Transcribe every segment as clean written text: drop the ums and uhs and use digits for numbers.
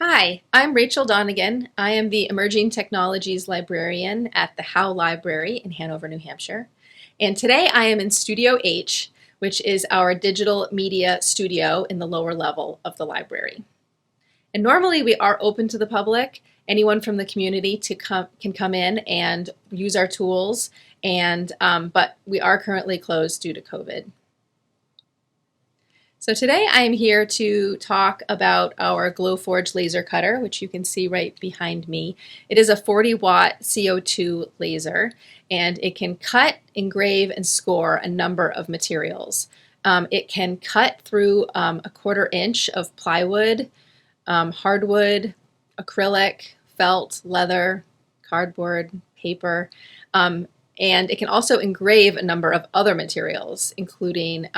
Hi, I'm Rachel Donegan. I am the Emerging Technologies Librarian at the Howe Library in Hanover, New Hampshire. And today I am in Studio H, which is our digital media studio in the lower level of the library. And normally we are open to the public. Anyone from the community can come in and use our tools, but we are currently closed due to COVID. So today I am here to talk about our Glowforge laser cutter, which you can see right behind me. It is a 40-watt CO2 laser, and it can cut, engrave, and score a number of materials. It can cut through a 1/4 inch of plywood, hardwood, acrylic, felt, leather, cardboard, paper, and it can also engrave a number of other materials, including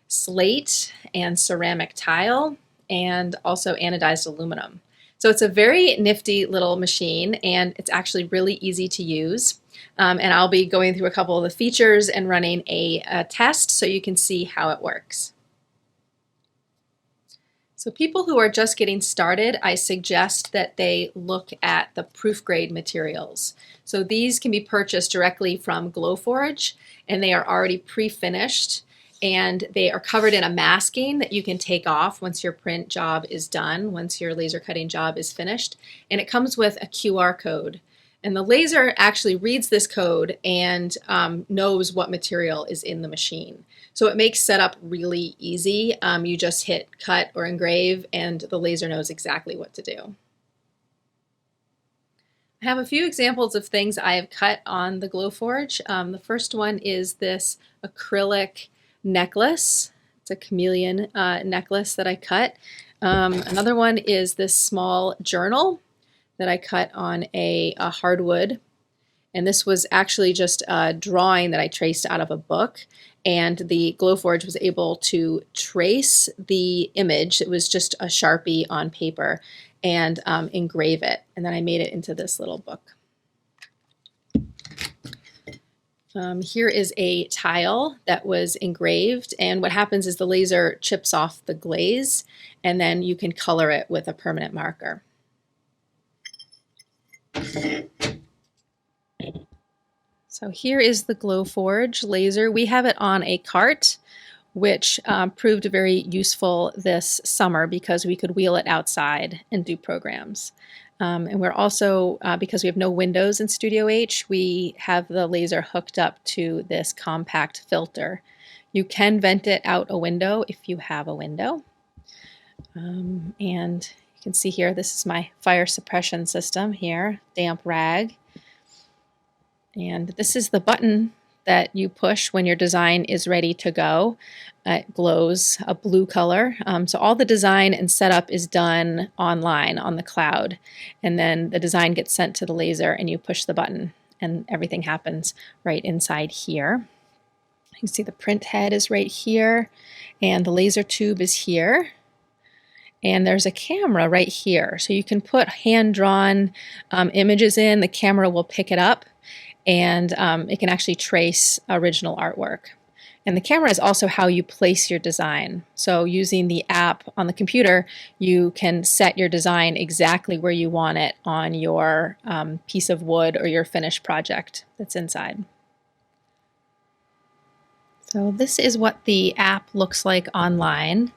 slate and ceramic tile, and also anodized aluminum. So it's a very nifty little machine, and it's actually really easy to use. And I'll be going through a couple of the features and running a test so you can see how it works. So people who are just getting started, I suggest that they look at the proof grade materials. So these can be purchased directly from Glowforge, and they are already pre-finished, and they are covered in a masking that you can take off once your print job is done, once your laser cutting job is finished. And it comes with a QR code. And the laser actually reads this code and knows what material is in the machine. So it makes setup really easy. You just hit cut or engrave, and the laser knows exactly what to do. I have a few examples of things I have cut on the Glowforge. The first one is this acrylic necklace. It's a chameleon necklace that I cut. Another one is this small journal that I cut on a hardwood. And this was actually just a drawing that I traced out of a book. And the Glowforge was able to trace the image. It was just a Sharpie on paper, and engrave it. And then I made it into this little book. Here is a tile that was engraved, and what happens is the laser chips off the glaze, and then you can color it with a permanent marker. So here is the Glowforge laser. We have it on a cart, which proved very useful this summer because we could wheel it outside and do programs. And we're also, because we have no windows in Studio H, we have the laser hooked up to this compact filter. You can vent it out a window if you have a window. And you can see here, this is my fire suppression system here, damp rag. And this is the button that you push when your design is ready to go. It glows a blue color. So all the design and setup is done online on the cloud. And then the design gets sent to the laser, and you push the button, and everything happens right inside here. You can see the print head is right here, and the laser tube is here. And there's a camera right here. So you can put hand-drawn images in. The camera will pick it up, and it can actually trace original artwork. And the camera is also how you place your design. So using the app on the computer, you can set your design exactly where you want it on your piece of wood or your finished project that's inside. So this is what the app looks like online.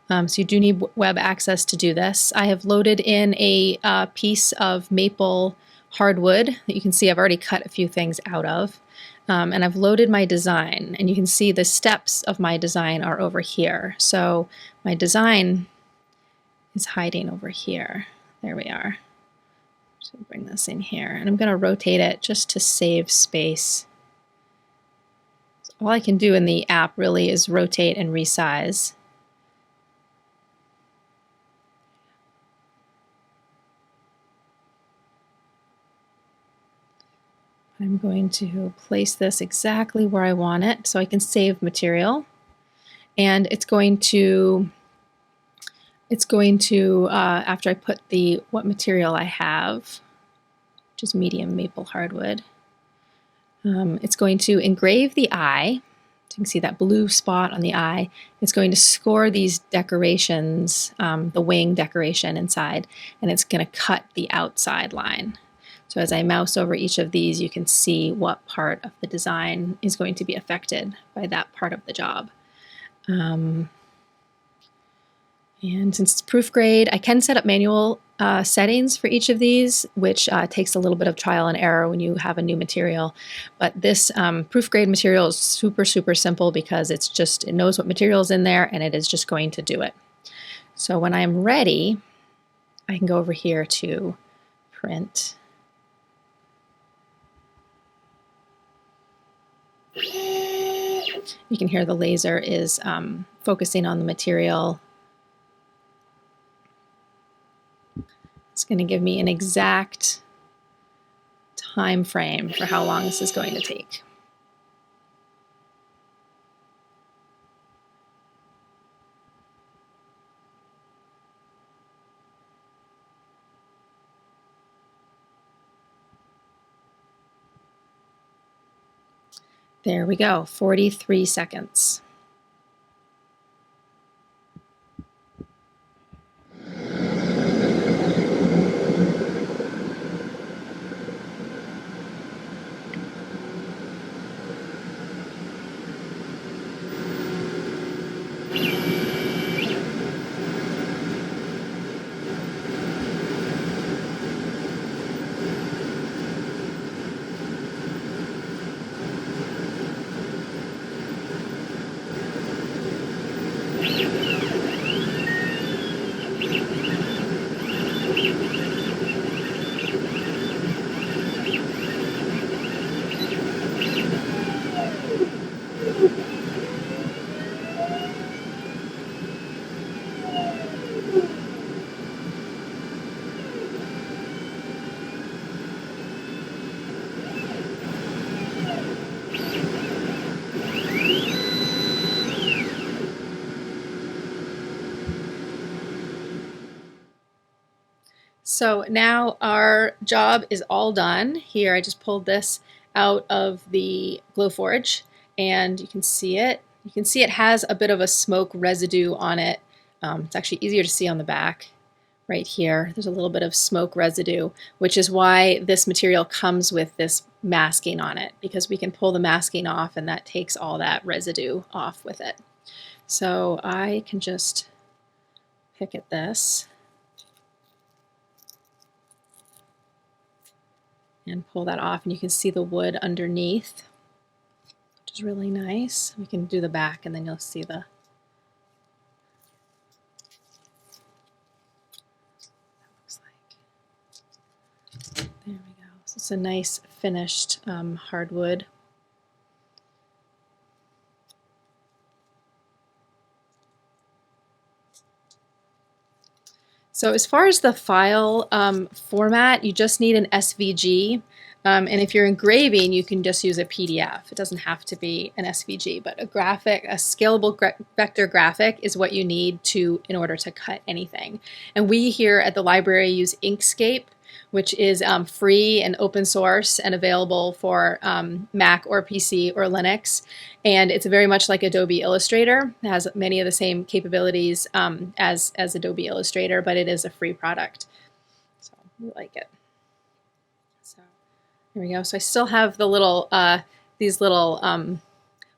So you do need web access to do this. I have loaded in a piece of maple hardwood that you can see I've already cut a few things out of. And I've loaded my design, and you can see the steps of my design are over here. So my design is hiding over here. There we are. So bring this in here, and I'm going to rotate it just to save space. So all I can do in the app really is rotate and resize. I'm going to place this exactly where I want it so I can save material. And it's going to after I put what material I have, which is medium maple hardwood, it's going to engrave the eye. So you can see that blue spot on the eye. It's going to score these decorations, the wing decoration inside, and it's going to cut the outside line. So as I mouse over each of these, you can see what part of the design is going to be affected by that part of the job. And since it's proof grade, I can set up manual settings for each of these, which takes a little bit of trial and error when you have a new material. But this proof grade material is super, super simple because it knows what material is in there and it is just going to do it. So when I'm ready, I can go over here to print. You can hear the laser is focusing on the material. It's going to give me an exact time frame for how long this is going to take. There we go, 43 seconds. So now our job is all done. Here I just pulled this out of the Glowforge and you can see it. You can see it has a bit of a smoke residue on it. It's actually easier to see on the back right here. There's a little bit of smoke residue, which is why this material comes with this masking on it, because we can pull the masking off and that takes all that residue off with it. So I can just pick at this and pull that off, and you can see the wood underneath, which is really nice. We can do the back and then you'll see the looks like. There we go. So it's a nice finished hardwood. So as far as the file format, you just need an SVG. And if you're engraving, you can just use a PDF. It doesn't have to be an SVG, but a scalable vector graphic is what you need in order to cut anything. And we here at the library use Inkscape, which is free and open source and available for Mac or PC or Linux. And it's very much like Adobe Illustrator. It has many of the same capabilities as Adobe Illustrator, but it is a free product. So we like it. So here we go. So I still have the little these little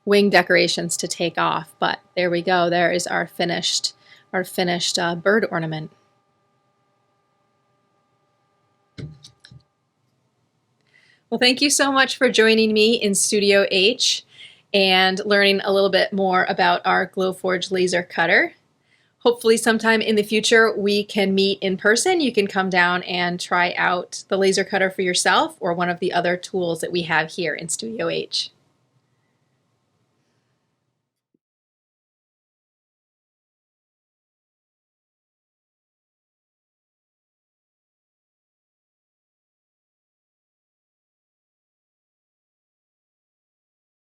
wing decorations to take off, but there we go. There is our finished bird ornament. Well, thank you so much for joining me in Studio H and learning a little bit more about our Glowforge laser cutter. Hopefully sometime in the future we can meet in person. You can come down and try out the laser cutter for yourself or one of the other tools that we have here in Studio H.